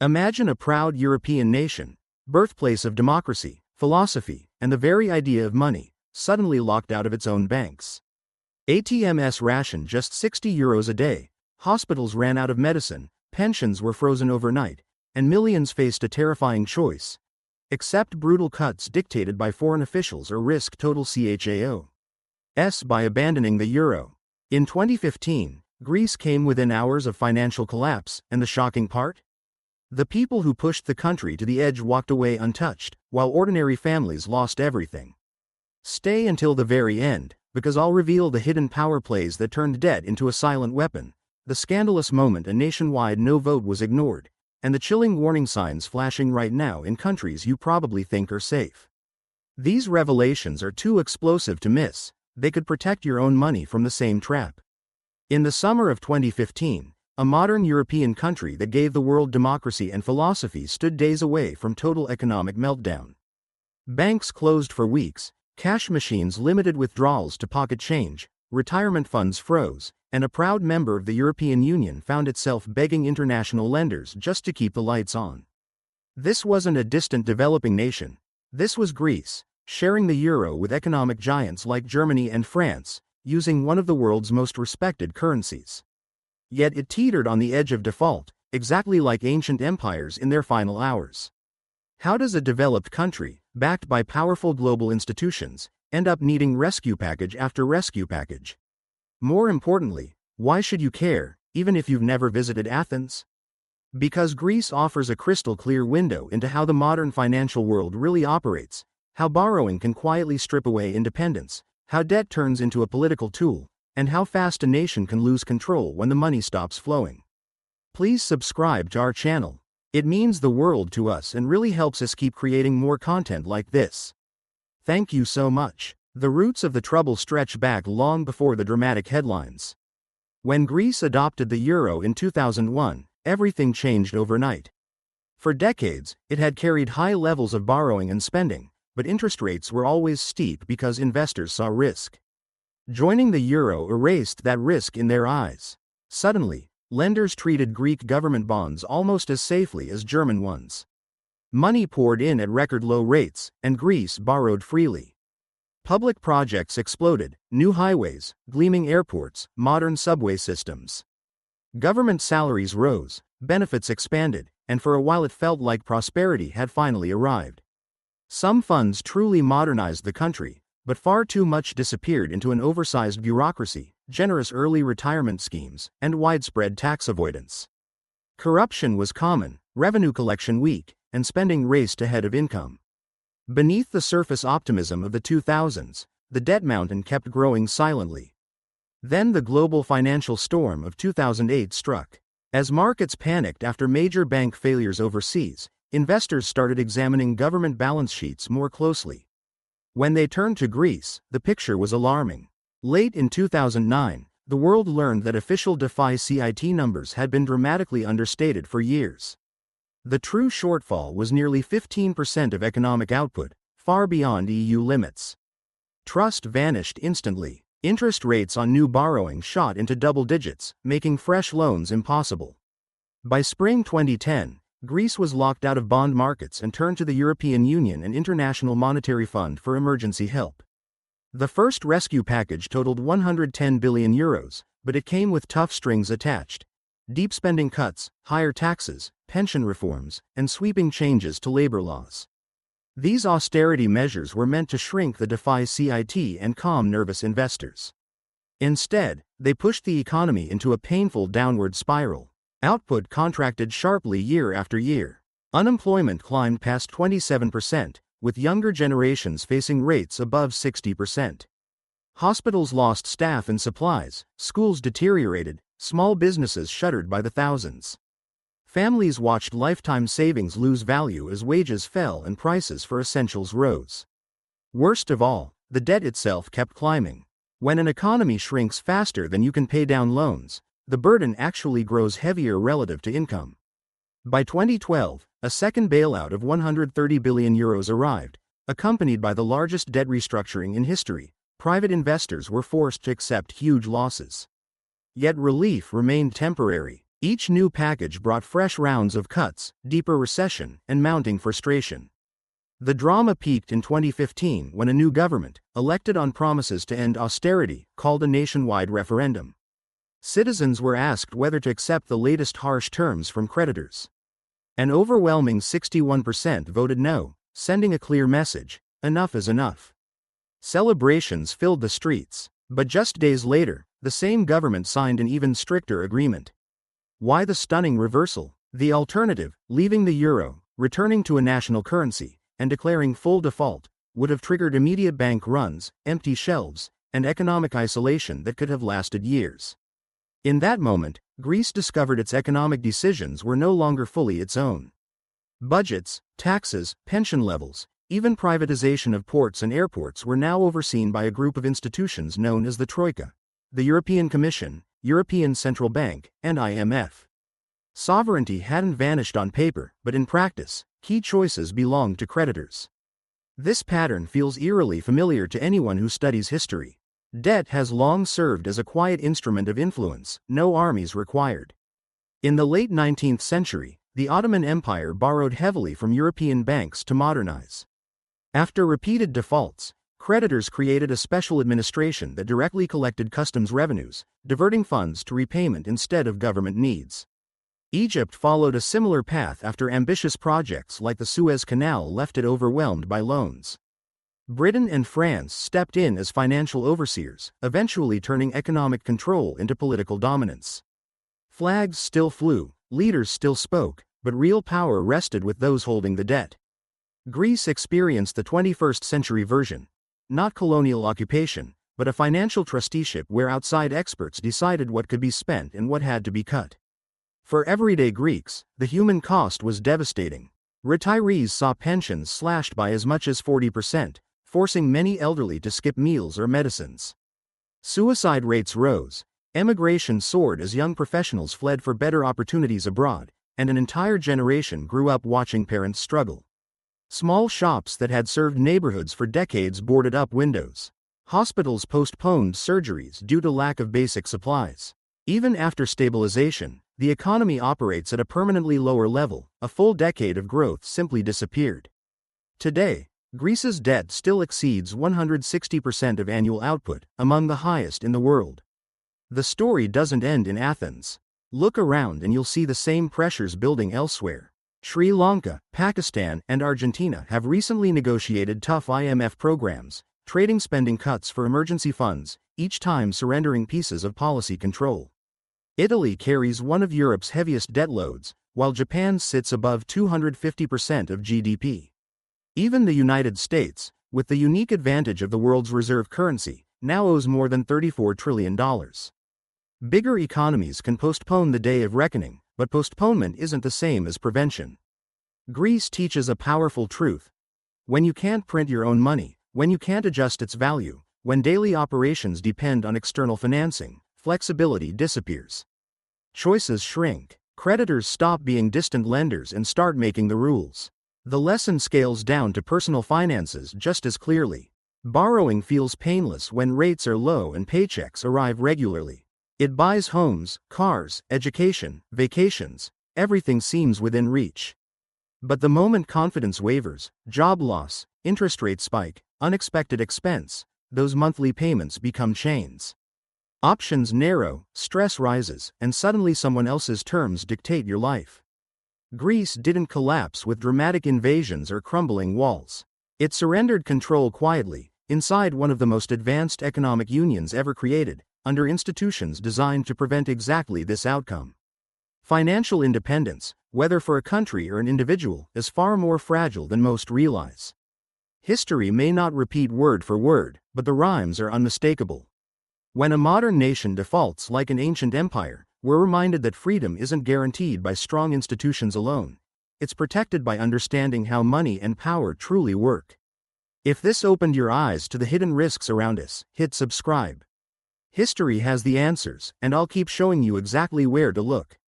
Imagine a proud European nation, birthplace of democracy, philosophy, and the very idea of money, suddenly locked out of its own banks. ATMs rationed just €60 a day, hospitals ran out of medicine, pensions were frozen overnight, and millions faced a terrifying choice: accept brutal cuts dictated by foreign officials or risk total chaos by abandoning the euro. In 2015, Greece came within hours of financial collapse, and the shocking part? The people who pushed the country to the edge walked away untouched, while ordinary families lost everything. Stay until the very end, because I'll reveal the hidden power plays that turned debt into a silent weapon, the scandalous moment a nationwide no vote was ignored, and the chilling warning signs flashing right now in countries you probably think are safe. These revelations are too explosive to miss. They could protect your own money from the same trap. In the summer of 2015, a modern European country that gave the world democracy and philosophy stood days away from total economic meltdown. Banks closed for weeks, cash machines limited withdrawals to pocket change, retirement funds froze, and a proud member of the European Union found itself begging international lenders just to keep the lights on. This wasn't a distant developing nation. This was Greece, sharing the euro with economic giants like Germany and France, using one of the world's most respected currencies. Yet it teetered on the edge of default, exactly like ancient empires in their final hours. How does a developed country, backed by powerful global institutions, end up needing rescue package after rescue package? More importantly, why should you care, even if you've never visited Athens? Because Greece offers a crystal-clear window into how the modern financial world really operates, how borrowing can quietly strip away independence, how debt turns into a political tool, and how fast a nation can lose control when the money stops flowing. Please subscribe to our channel. It means the world to us and really helps us keep creating more content like this. Thank you so much. The roots of the trouble stretch back long before the dramatic headlines. When Greece adopted the euro in 2001, everything changed overnight. For decades, it had carried high levels of borrowing and spending, but interest rates were always steep because investors saw risk. Joining the euro erased that risk in their eyes. Suddenly, lenders treated Greek government bonds almost as safely as German ones. Money poured in at record low rates, and Greece borrowed freely. Public projects exploded: new highways, gleaming airports, modern subway systems. Government salaries rose, benefits expanded, and for a while it felt like prosperity had finally arrived. Some funds truly modernized the country, but far too much disappeared into an oversized bureaucracy, generous early retirement schemes, and widespread tax avoidance. Corruption was common, revenue collection weak, and spending raced ahead of income. Beneath the surface optimism of the 2000s, the debt mountain kept growing silently. Then the global financial storm of 2008 struck. As markets panicked after major bank failures overseas, investors started examining government balance sheets more closely. When they turned to Greece, the picture was alarming. Late in 2009, the world learned that official deficit numbers had been dramatically understated for years. The true shortfall was nearly 15% of economic output, far beyond EU limits. Trust vanished instantly. Interest rates on new borrowing shot into double digits, making fresh loans impossible. By spring 2010, Greece was locked out of bond markets and turned to the European Union and International Monetary Fund for emergency help. The first rescue package totaled €110 billion, but it came with tough strings attached: deep spending cuts, higher taxes, pension reforms, and sweeping changes to labor laws. These austerity measures were meant to shrink the deficit and calm nervous investors. Instead, they pushed the economy into a painful downward spiral. Output contracted sharply year after year. Unemployment climbed past 27%, with younger generations facing rates above 60%. Hospitals lost staff and supplies, schools deteriorated, small businesses shuttered by the thousands. Families watched lifetime savings lose value as wages fell and prices for essentials rose. Worst of all, the debt itself kept climbing. When an economy shrinks faster than you can pay down loans, the burden actually grows heavier relative to income. By 2012, a second bailout of €130 billion arrived, accompanied by the largest debt restructuring in history. Private investors were forced to accept huge losses. Yet relief remained temporary. Each new package brought fresh rounds of cuts, deeper recession, and mounting frustration. The drama peaked in 2015 when a new government, elected on promises to end austerity, called a nationwide referendum. Citizens were asked whether to accept the latest harsh terms from creditors. An overwhelming 61% voted no, sending a clear message: enough is enough. Celebrations filled the streets, but just days later, the same government signed an even stricter agreement. Why the stunning reversal? The alternative, leaving the euro, returning to a national currency, and declaring full default, would have triggered immediate bank runs, empty shelves, and economic isolation that could have lasted years. In that moment, Greece discovered its economic decisions were no longer fully its own. Budgets, taxes, pension levels, even privatization of ports and airports were now overseen by a group of institutions known as the Troika: the European Commission, European Central Bank, and IMF. Sovereignty hadn't vanished on paper, but in practice, key choices belonged to creditors. This pattern feels eerily familiar to anyone who studies history. Debt has long served as a quiet instrument of influence, no armies required. In the late 19th century, the Ottoman Empire borrowed heavily from European banks to modernize. After repeated defaults, creditors created a special administration that directly collected customs revenues, diverting funds to repayment instead of government needs. Egypt followed a similar path after ambitious projects like the Suez Canal left it overwhelmed by loans. Britain and France stepped in as financial overseers, eventually turning economic control into political dominance. Flags still flew, leaders still spoke, but real power rested with those holding the debt. Greece experienced the 21st century version, not colonial occupation, but a financial trusteeship where outside experts decided what could be spent and what had to be cut. For everyday Greeks, the human cost was devastating. Retirees saw pensions slashed by as much as 40%, forcing many elderly to skip meals or medicines. Suicide rates rose, emigration soared as young professionals fled for better opportunities abroad, and an entire generation grew up watching parents struggle. Small shops that had served neighborhoods for decades boarded up windows. Hospitals postponed surgeries due to lack of basic supplies. Even after stabilization, the economy operates at a permanently lower level. A full decade of growth simply disappeared. Today, Greece's debt still exceeds 160% of annual output, among the highest in the world. The story doesn't end in Athens. Look around and you'll see the same pressures building elsewhere. Sri Lanka, Pakistan, and Argentina have recently negotiated tough IMF programs, trading spending cuts for emergency funds, each time surrendering pieces of policy control. Italy carries one of Europe's heaviest debt loads, while Japan sits above 250% of GDP. Even the United States, with the unique advantage of the world's reserve currency, now owes more than $34 trillion. Bigger economies can postpone the day of reckoning, but postponement isn't the same as prevention. Greece teaches a powerful truth. When you can't print your own money, when you can't adjust its value, when daily operations depend on external financing, flexibility disappears. Choices shrink. Creditors stop being distant lenders and start making the rules. The lesson scales down to personal finances just as clearly. Borrowing feels painless when rates are low and paychecks arrive regularly. It buys homes, cars, education, vacations, everything seems within reach. But the moment confidence wavers, job loss, interest rate spike, unexpected expense, those monthly payments become chains. Options narrow, stress rises, and suddenly someone else's terms dictate your life. Greece didn't collapse with dramatic invasions or crumbling walls. It surrendered control quietly, inside one of the most advanced economic unions ever created, under institutions designed to prevent exactly this outcome. Financial independence, whether for a country or an individual, is far more fragile than most realize. History may not repeat word for word, but the rhymes are unmistakable. When a modern nation defaults like an ancient empire, we're reminded that freedom isn't guaranteed by strong institutions alone. It's protected by understanding how money and power truly work. If this opened your eyes to the hidden risks around us, hit subscribe. History has the answers, and I'll keep showing you exactly where to look.